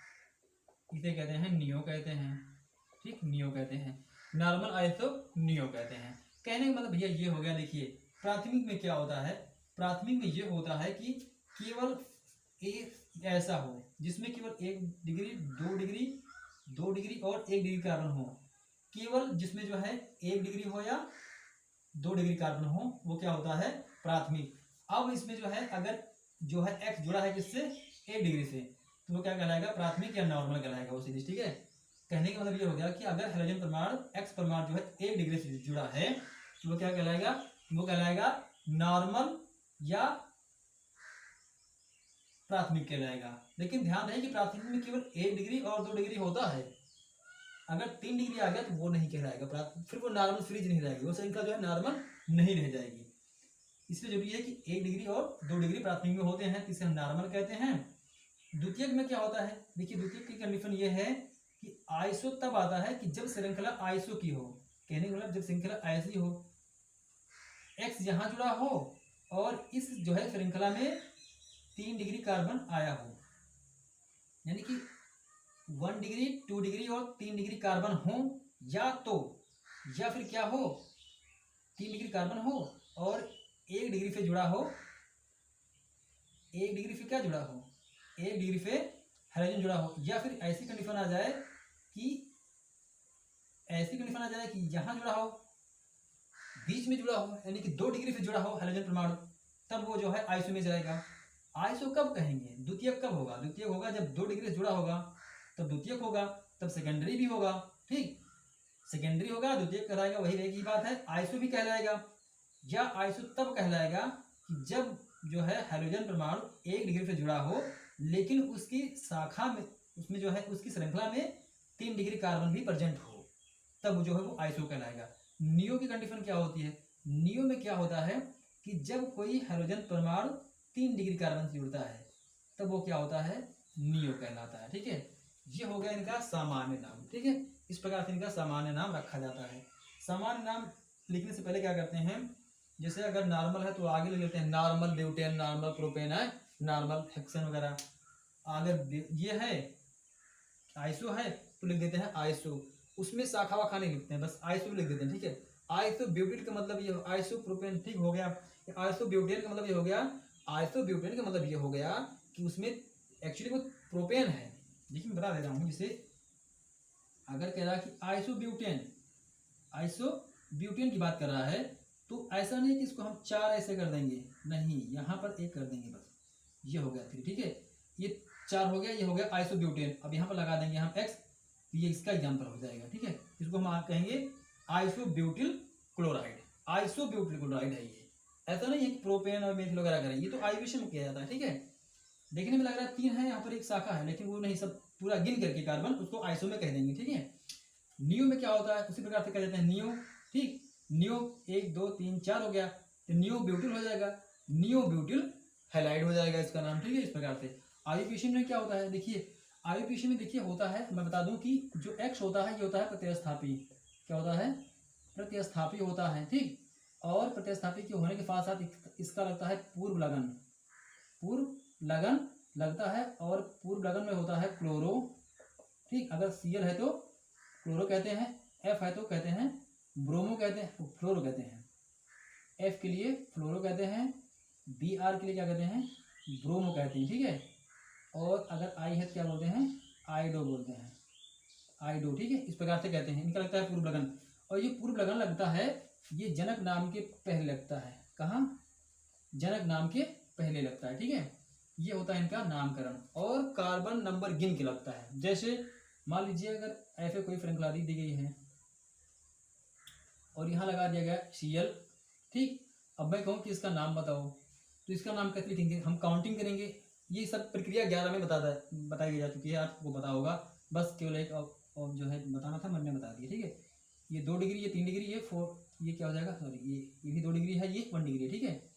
इसे कहते हैं नियो कहते हैं, ठीक, नियो कहते हैं। नॉर्मल, आइसो, नियो कहते हैं। कहने का मतलब भैया ये हो गया। देखिए प्राथमिक में क्या होता है, प्राथमिक में ये होता है कि केवल एक ऐसा हो जिसमें केवल 1 डिग्री, 2 डिग्री, 2 डिग्री और 1 डिग्री कार्बन हो। केवल जिसमें जो है 1 डिग्री हो या 2 डिग्री कार्बन हो, वो क्या होता है प्राथमिक। अब इसमें जो है अगर जो है एक्स जुड़ा है किससे, 1 डिग्री से, तो वो क्या कहलाएगा, प्राथमिक या नॉर्मल कहलाएगा वो सीरीज, ठीक है। कहने का मतलब ये हो गया कि अगर हाइड्रोजन परमाणु एक्स परमाणु जो है 1 डिग्री से जुड़ा है तो वो क्या कहलाएगा, वो कहलाएगा नॉर्मल या प्राथमिक कहलाएगा। लेकिन ध्यान रहे कि प्राथमिक में केवल 1 डिग्री और 2 डिग्री होता है। अगर 3 डिग्री आ गया तो वो नहीं कहलाएगा, फिर वो नॉर्मल सीरीज नहीं रहेगी, वो श्रृंखला जो है नॉर्मल नहीं रह जाएगी। इसलिए जरूरी है कि 1 डिग्री और 2 डिग्री प्राथमिक में होते हैं, इसे हम नॉर्मल कहते हैं। द्वितीयक में क्या होता है, देखिए द्वितीयक की कंडीशन ये है कि आइसो तब आता है कि जब श्रृंखला आइसो की हो। कहने का मतलब जब श्रृंखला ऐसी हो, एक्स यहाँ जुड़ा हो और इस जो है श्रृंखला में 3 डिग्री कार्बन आया हो, यानी कि 1 डिग्री, 2 डिग्री और 3 डिग्री कार्बन हो, या तो या फिर क्या हो, 3 डिग्री कार्बन हो और 1 डिग्री से जुड़ा हो, 1 डिग्री से क्या जुड़ा हो, 1 डिग्री से हाइड्रोजन जुड़ा हो। या फिर ऐसी कंडीशन आ जाए कि यहाँ जुड़ा हो, बीच में जुड़ा हो, यानी कि 2 डिग्री से जुड़ा हो हाइड्रोजन परमाणु, तब वो जो है आइसो में जाएगा। आइसो कब कहेंगे, द्वितीयक कब होगा, द्वितीयक होगा जब 2 डिग्री से जुड़ा होगा तब द्वितीयक होगा, तब सेकेंडरी भी होगा, ठीक, सेकेंडरी होगा द्वितीयक कहलाएगा, वही रहेगी बात है। आइसो भी कहलाएगा, या आइसो तब कहलाएगा कि जब जो है हाइड्रोजन परमाणु 1 डिग्री से जुड़ा हो लेकिन उसकी शाखा में, उसमें जो है उसकी श्रृंखला में 3 डिग्री कार्बन भी प्रेजेंट हो, तब जो है वो आइसो कहलाएगा। नियो की कंडीशन क्या होती है, नियो में क्या होता है कि जब कोई हाइड्रोजन परमाणु 3 डिग्री कार्बन से जुड़ता है तब वो क्या होता है, नियो कहलाता है, ठीक है। ये हो गया इनका सामान्य नाम, ठीक है। इस प्रकार से इनका सामान्य नाम रखा जाता है। सामान्य नाम लिखने से पहले क्या करते हैं, जैसे अगर नॉर्मल है तो आगे लिख लेते हैं नॉर्मल ब्यूटेन, नॉर्मल प्रोपेन है, नॉर्मल हेक्सेन वगैरह। अगर ये है आइसो है तो लिख देते हैं आइसो, उसमें शाखा वाखा नहीं लिखते हैं, बस आइसो लिख देते हैं, ठीक है। आइसो ब्यूटेन का मतलब ये, आइसो प्रोपेन, ठीक हो गया। आइसो ब्यूटेन का मतलब ये हो गया, आइसो ब्यूटेन का मतलब ये हो गया कि उसमें एक्चुअली वो प्रोपेन है। देखिए मैं बता दे रहा हूँ, जैसे अगर कह रहा है कि आइसो ब्यूटेन की बात कर रहा है तो ऐसा नहीं कि इसको हम 4 ऐसे कर देंगे, नहीं, यहाँ पर 1 कर देंगे बस, ये हो गया 3, ठीक है। ये 4 हो गया, ये हो गया आइसो ब्यूटेन। अब यहाँ पर लगा देंगे हम x, ये इसका एग्जाम्पल हो जाएगा, ठीक है। इसको हम कहेंगे iso butyl chloride, iso butyl chloride है ये। ऐसा नहीं है कि प्रोपेन और मेथिल वगैरह करें, ये तो आइसोब्यूटेन में किया जाता है, ठीक है। देखने में लग रहा है 3 है, यहाँ पर 1 शाखा है, लेकिन वो नहीं, सब पूरा गिन करके कार्बन उसको आइसो में कह देंगे, ठीक है। नियो में क्या होता है, उसी प्रकार से कह देते हैं नियो, ठीक। नियो 1 2 3 4 हो गया तो नियो ब्यूटिल हो जाएगा, नियो ब्यूटिल हैलाइड हो जाएगा इसका नाम, ठीक है। इस प्रकार से आईयूपीएसी में क्या होता है, देखिए आईयूपीएसी में देखिए होता है, मैं बता दूं कि जो एक्स होता है ये होता है प्रतिस्थापी, क्या होता है, प्रतिस्थापी होता है, ठीक। और प्रतिस्थापी के होने के साथ साथ इसका लगता है पूर्व लगन, पूर्व लगन लगता है, और पूर्व लगन में होता है क्लोरो, ठीक। अगर सीएल है तो क्लोरो कहते हैं, एफ है तो कहते हैं ब्रोमो कहते हैं, फ्लोरो कहते हैं, एफ के लिए फ्लोरो कहते हैं, बी आर के लिए क्या कहते हैं, ब्रोमो कहते हैं, ठीक है। और अगर आई है तो क्या बोलते हैं, आइडो बोलते हैं, आइडो, ठीक है, इस प्रकार से कहते हैं। इनका लगता है पूर्व लगन, और ये पूर्व लगन लगता है ये जनक नाम के पहले लगता है। कहाँ? जनक नाम के पहले लगता है, ठीक है, ये होता है इनका नामकरण। और कार्बन नंबर गिन के लगता है। जैसे मान लीजिए अगर ऐसे कोई श्रृंखला दी गई है और यहाँ लगा दिया गया Cl, ठीक। अब मैं कहूँ कि इसका नाम बताओ, तो इसका नाम कैसे लिखेंगे? हम काउंटिंग करेंगे। ये सब प्रक्रिया 11 में बताई जा चुकी है, आपको पता होगा। बस केवल एक और जो है बताना था, मैंने बता दिया, ठीक है। ये 2 डिग्री, ये 3 डिग्री, ये 4, ये क्या हो जाएगा, सॉरी ये भी 2 डिग्री है, ये 1 डिग्री है, ठीक है।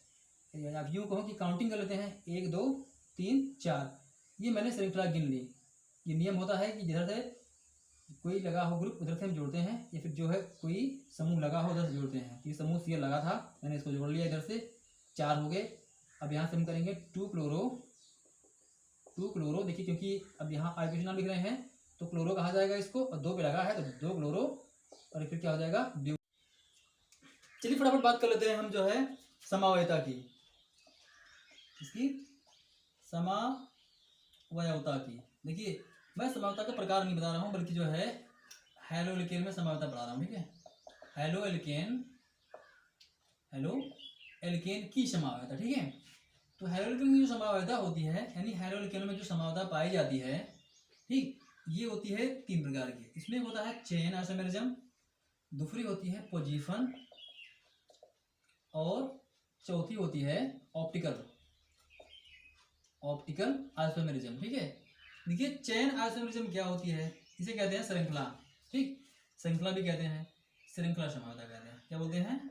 आप यूँ कहो कि काउंटिंग कर लेते हैं, 1 2 3 4, ये मैंने श्रृंखला गिन ली। ये नियम होता है कि जिधर से कोई लगा हो ग्रुप उधर से हम जोड़ते हैं, या फिर जो है कोई समूह लगा हो उधर से जोड़ते हैं। ये समूह Cl लगा था, मैंने इसको जोड़ लिया, इधर से 4 हो गए। अब यहाँ से हम करेंगे 2 क्लोरो, देखिए क्योंकि अब यहाँ आइसोप्रोपेन नाम लिख रहे हैं तो क्लोरो कहा जाएगा इसको, और 2 पे लगा है तो 2 क्लोरो, और फिर क्या हो जाएगा ब्यू। चलिए फटाफट बात कर लेते हैं हम जो है समावयता की, इसकी समावयवता की। देखिए मैं समावयता का प्रकार नहीं बता रहा हूँ, बल्कि जो है हैलो एल्केन में समावयता पढ़ा रहा हूँ, ठीक है। हैलो एल्केन की समावयता, ठीक है। तो हैलो एल्केन की जो समावयता होती है, यानी हैलो एल्केन में जो समावयता पाई जाती है, ठीक, ये होती है 3 प्रकार की। इसमें होता है चेन आइसोमेरिज्म, दूसरी होती है पोजीशन, और चौथी होती है ऑप्टिकल आइसोमेरिज्म, ठीक है। देखिए चेन आइसोमेरिज्म क्या होती है? इसे कहते हैं श्रृंखला, ठीक, श्रृंखला भी कहते हैं, श्रृंखला समावयता कहते हैं। क्या बोलते हैं?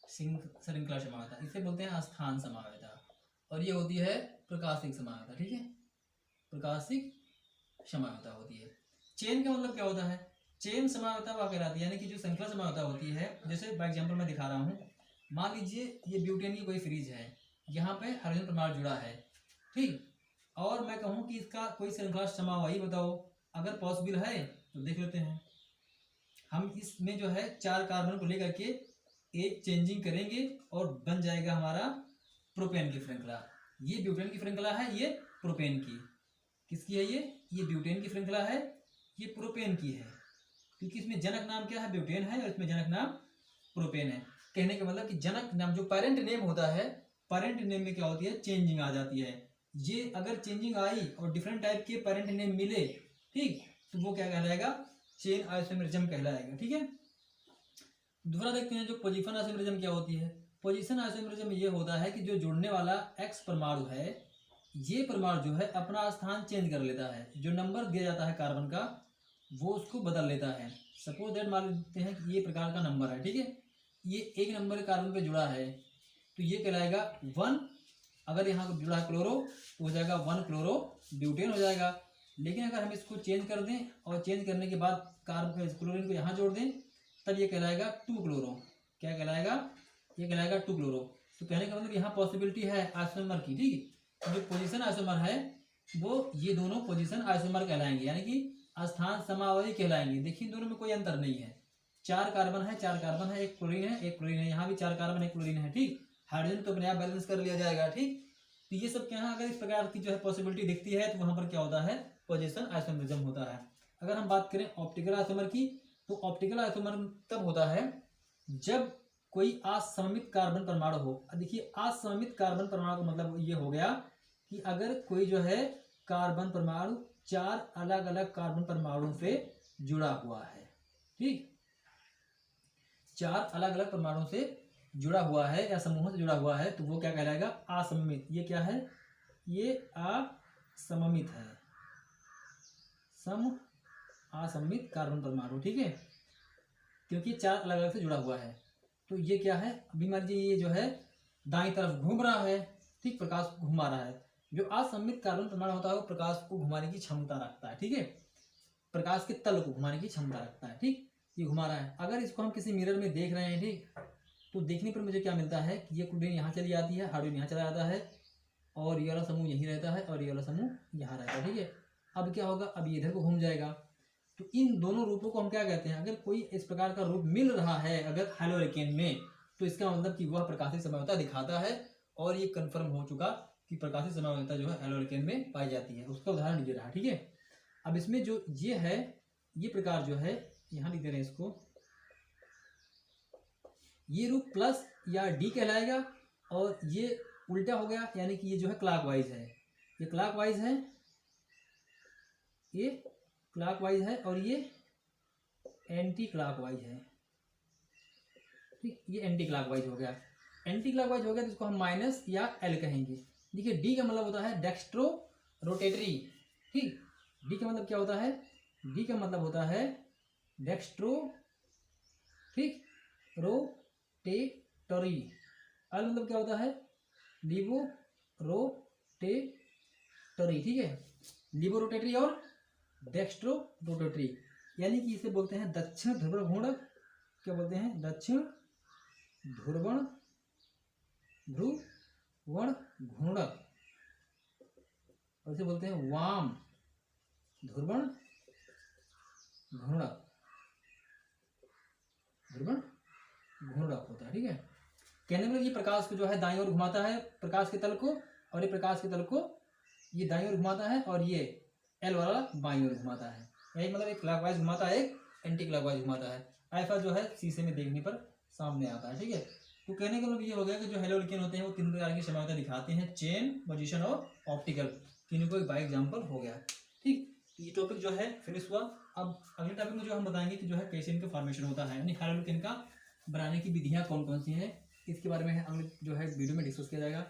श्रृंखला समावयता। इसे बोलते हैं स्थान समावयता, और ये होती है प्रकाशिक समावयता, ठीक है, प्रकाशिक समावयता होती है। चेन का मतलब क्या होता है? चेन समावयता वह कहलाती है, यानी कि जो श्रृंखला समावयता होती है, जैसे बाय एग्जाम्पल मैं दिखा रहा हूँ। मान लीजिए ये ब्यूटेन की कोई फ्रीज है, यहाँ पे हाइड्रोजन परमाणु जुड़ा है, ठीक, और मैं कहूँ कि इसका कोई श्रृंखला समावयी बताओ। अगर पॉसिबल है तो देख लेते हैं। हम इसमें जो है 4 कार्बन को लेकर के एक चेंजिंग करेंगे और बन जाएगा हमारा प्रोपेन की श्रृंखला। ये ब्यूटेन की श्रृंखला है, ये प्रोपेन की। किसकी है ये ब्यूटेन की श्रृंखला है, ये प्रोपेन की है, क्योंकि इसमें जनक नाम क्या है? ब्यूटेन है, और इसमें जनक नाम प्रोपेन है। कहने का मतलब कि जनक नाम जो पेरेंट नेम होता है, पेरेंट नेम में क्या होती है? चेंजिंग आ जाती है। ये अगर चेंजिंग आई और डिफरेंट टाइप के पेरेंट नेम मिले, ठीक, तो वो क्या कहलाएगा? चेन आइसोमेरिज्म कहलाएगा, ठीक है। दूसरा देखते हैं जो पोजीशन आइसोमेरिज्म क्या होती है। पोजीशन आइसोमेरिज्म ये होता है कि जो जुड़ने वाला X परमाणु है, ये परमाणु जो है अपना स्थान चेंज कर लेता है। जो नंबर दिया जाता है कार्बन का, वो उसको बदल लेता है। सपोज दैट मान लेते हैं कि ये प्रकार का नंबर है, ठीक है, ये 1 नंबर कार्बन पे जुड़ा है, तो ये कहलाएगा 1। अगर यहाँ को जुड़ा है क्लोरो, तो हो जाएगा 1 क्लोरो ब्यूटेन हो जाएगा। लेकिन अगर हम इसको चेंज कर दें और चेंज करने के बाद कार्बन क्लोरीन को यहाँ जोड़ दें, तब ये कहलाएगा 2 क्लोरो। क्या कहलाएगा? ये कहलाएगा 2 क्लोरो। तो कहने का मतलब यहाँ पॉसिबिलिटी है आइसोमर की, ठीक। जो पोजीशन आइसोमर है वो ये दोनों पोजीशन आइसोमर कहलाएंगे, यानी कि स्थान समावयी कहलाएंगे। देखिए दोनों में कोई अंतर नहीं है। 4 कार्बन है, 4 कार्बन है, 1 क्लोरीन है, 1 क्लोरीन है, यहाँ भी 4 कार्बन 1 क्लोरीन है, ठीक। हाइड्रोजन तो अपने आप बैलेंस कर लिया जाएगा, ठीक। तो ये सब क्या है, अगर इस प्रकार की जो है पॉसिबिलिटी दिखती है, तो वहां पर क्या होता है? पोजीशन आइसोमेरिज्म होता है। अगर हम बात करें ऑप्टिकल आइसोमर की, तो ऑप्टिकल आइसोमर तब होता है जब कोई असममित कार्बन परमाणु हो। देखिए असममित कार्बन परमाणु का मतलब ये हो गया कि अगर कोई जो है कार्बन परमाणु 4 अलग अलग कार्बन परमाणु से जुड़ा हुआ है, ठीक, 4 अलग अलग परमाणु से जुड़ा हुआ है या समूहों से जुड़ा हुआ है, तो वो क्या कहलाएगा? असममित। ये क्या है? ये असममित है, असममित कार्बन परमाणु, ठीक है, क्योंकि 4 अलग अलग से जुड़ा हुआ है। तो ये क्या है? अभी मान लीजिए ये जो है दाईं तरफ घूम रहा है, ठीक, प्रकाश को घुमा रहा है। जो असममित कार्बन परमाणु होता है वो प्रकाश को घुमाने की क्षमता रखता है, ठीक है, प्रकाश के तल को घुमाने की क्षमता रखता है, ठीक। ये घुमा रहा है। अगर इसको हम किसी मिरर में देख रहे हैं, ठीक, तो देखने पर मुझे क्या मिलता है कि ये क्लोरीन यहाँ चली जाती है, हाइड्रोजन यहाँ चला जाता है, और ये वाला समूह यहीं रहता है, और ये वाला समूह यहाँ रहता है, ठीक है। अब क्या होगा? अब ये इधर को घूम जाएगा। तो इन दोनों रूपों को हम क्या कहते हैं? अगर कोई इस प्रकार का रूप मिल रहा है अगर हैलो एल्केन में, तो इसका मतलब कि वह प्रकाशिक समावयता दिखाता है, और ये कंफर्म हो चुका कि प्रकाशिक समावयता जो है हैलो एल्केन में पाई जाती है। उसका उदाहरण ये रहा, ठीक है। अब इसमें जो ये है, ये प्रकार जो है यहाँ लिख दे रहे हैं इसको, ये रूप प्लस या डी कहलाएगा, और ये उल्टा हो गया, यानी कि ये जो है क्लॉकवाइज है, ये क्लॉकवाइज है, ये क्लॉकवाइज है, और ये एंटी क्लॉकवाइज है। ठीक, ये एंटी क्लॉकवाइज हो गया। एंटी क्लॉकवाइज हो गया तो इसको हम माइनस या एल कहेंगे। देखिए डी का मतलब होता है डेक्स्ट्रो रोटेटरी। ठीक, डी का मतलब क्या होता है, डी का मतलब होता है डेक्स्ट्रो, ठीक, रोटेटरी। एल मतलब क्या होता है, लिबो रोटेटरी। ठीक है, लिबो रोटेटरी और डेक्स्ट्रो रोटेटरी, यानी कि इसे बोलते हैं दक्षिण ध्रुवण घूर्णक। क्या बोलते हैं, दक्षिण ध्रुवण घूर्णक, और इसे बोलते हैं वाम ध्रुवण घूर्णक, होता है। ठीक है, कहने में ये प्रकाश को जो है दाईं ओर घुमाता है, प्रकाश के तल को, और ये प्रकाश के तल को ये दाईं ओर घुमाता है, और ये एल वाला बाईं ओर घुमाता है। यही मतलब एक क्लॉकवाइज घुमाता है, एक एंटी क्लॉकवाइज घुमाता है। ऐसा जो है शीशे में देखने पर सामने आता है। ठीक है, तो कहने का मतलब ये हो गया कि जो हैलोजन होते हैं वो 3 प्रकार की समयोता दिखाते हैं, चेन, पोजीशन और ऑप्टिकल। तीनों को एक बाई एग्जाम्पल हो गया। ठीक, ये टॉपिक जो है फिनिश हुआ। अब अगले टॉपिक में जो हम बताएंगे कि जो है कैसे इनका फॉर्मेशन होता है, यानी हैलोजन का बनाने की विधियाँ कौन कौन सी हैं, इसके बारे में अगले जो है वीडियो में डिस्कस किया जाएगा।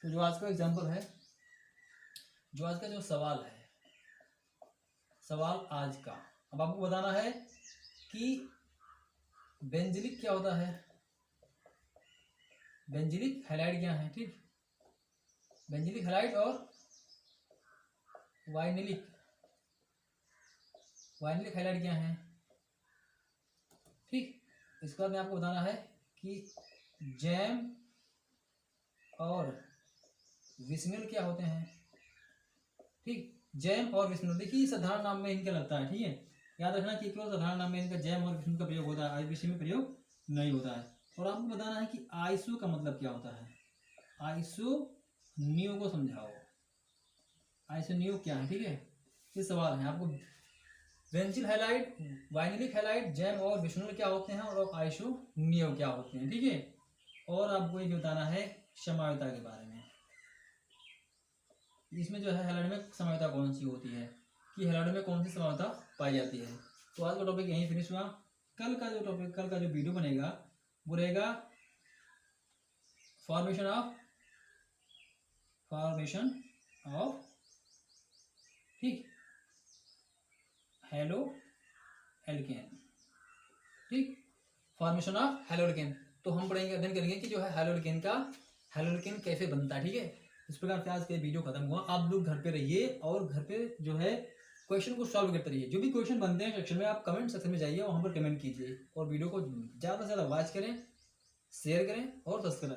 तो जो आज का एग्जाम्पल है, जो आज का जो सवाल है, सवाल आज का, अब आपको बताना है कि बेंजिलिक क्या होता है, बेंजिलिक हैलाइड क्या है। ठीक, बेंजिलिक हैलाइड और वाइनिलिक हैलाइड क्या है। ठीक, इसके बाद में आपको बताना है कि जैम और विस्मिल क्या होते हैं। ठीक, जैम और विस्मिल, देखिए साधारण नाम में इनका लगता है। ठीक है, याद रखना कि केवल साधारण नाम में इनका जैम और विस्मिल का प्रयोग होता है, आईपीसी में प्रयोग नहीं होता है। और आपको बताना है कि आइसो का मतलब क्या होता है, आइसोनियो को समझाओ, आइसोनियो क्या है। ठीक है, ये सवाल है आपको। Benzyl halide, vinylic halide, jam और विस्मिल क्या होते हैं, और आइसोनियो क्या होते हैं। ठीक है, और आपको ये बताना है समयोता के बारे में, इसमें जो है हैलाइड में समयोता कौन सी होती है, कि हैलाइड में कौन सी समयोता पाई जाती है। तो आज का टॉपिक यहीं फिनिश हुआ। कल का जो टॉपिक, कल का जो वीडियो बनेगा वो रहेगा फॉर्मेशन ऑफ ठीक हेलो एल्केन। ठीक, फॉर्मेशन ऑफ हेलोल्केन। तो हम पढ़ेंगे, अध्ययन करेंगे कि जो है हेलोल्केन कैसे बनता है। ठीक है, इस प्रकार से आज का वीडियो खत्म हुआ। आप लोग घर पे रहिए और घर पे जो है क्वेश्चन को सॉल्व करते रहिए। जो भी क्वेश्चन बनते हैं सेक्शन में, आप कमेंट सेक्शन में जाइए, वहाँ पर कमेंट कीजिए, और वीडियो को ज़्यादा से ज़्यादा वॉच करें, शेयर करें और सब्सक्राइब